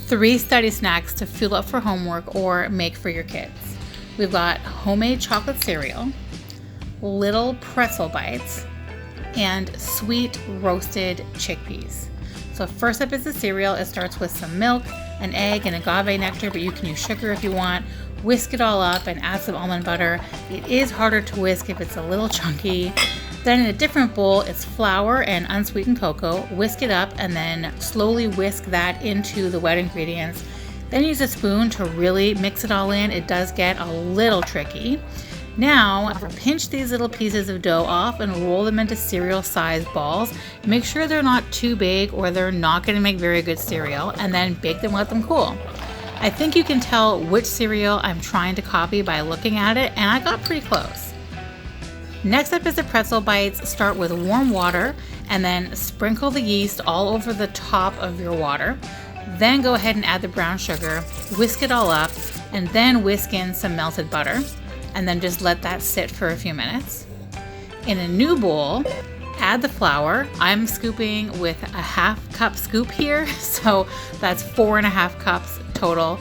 3 study snacks to fuel up for homework or make for your kids. We've got homemade chocolate cereal, little pretzel bites, and sweet roasted chickpeas. So first up is the cereal. It starts with some milk, an egg, and agave nectar, but you can use sugar if you want. Whisk it all up and add some almond butter. It is harder to whisk if it's a little chunky. Then in a different bowl, it's flour and unsweetened cocoa. Whisk it up and then slowly whisk that into the wet ingredients. Then use a spoon to really mix it all in. It does get a little tricky. Now, pinch these little pieces of dough off and roll them into cereal-sized balls. Make sure they're not too big or they're not going to make very good cereal, and then bake them, let them cool. I think you can tell which cereal I'm trying to copy by looking at it, and I got pretty close. Next up is the pretzel bites. Start with warm water and then sprinkle the yeast all over the top of your water. Then go ahead and add the brown sugar, whisk it all up, and then whisk in some melted butter, and then just let that sit for a few minutes. In a new bowl, add the flour. I'm scooping with a 1/2 cup scoop here, so that's 4.5 cups total.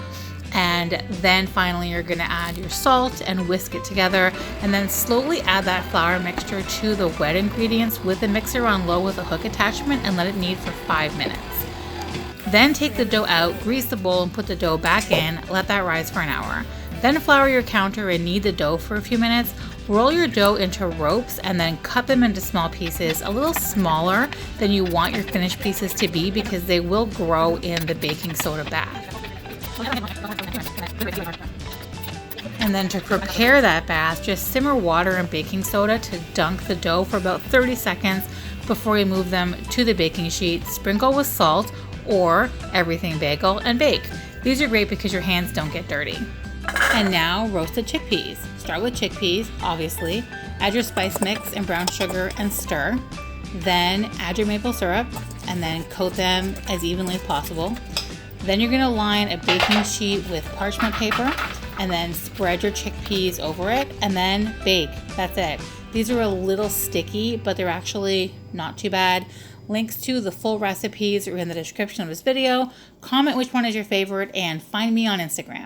And then finally you're gonna add your salt and whisk it together, and then slowly add that flour mixture to the wet ingredients with the mixer on low with a hook attachment and let it knead for 5 minutes. Then take the dough out, grease the bowl and put the dough back in, let that rise for an hour. Then flour your counter and knead the dough for a few minutes. Roll your dough into ropes and then cut them into small pieces, a little smaller than you want your finished pieces to be because they will grow in the baking soda bath. And then to prepare that bath, just simmer water and baking soda to dunk the dough for about 30 seconds before you move them to the baking sheet. Sprinkle with salt or everything bagel and bake. These are great because your hands don't get dirty. And now roasted chickpeas. Start with chickpeas, obviously. Add your spice mix and brown sugar and stir. Then add your maple syrup and then coat them as evenly as possible. Then you're gonna line a baking sheet with parchment paper and then spread your chickpeas over it and then bake. That's it. These are a little sticky, but they're actually not too bad. Links to the full recipes are in the description of this video. Comment which one is your favorite and find me on Instagram.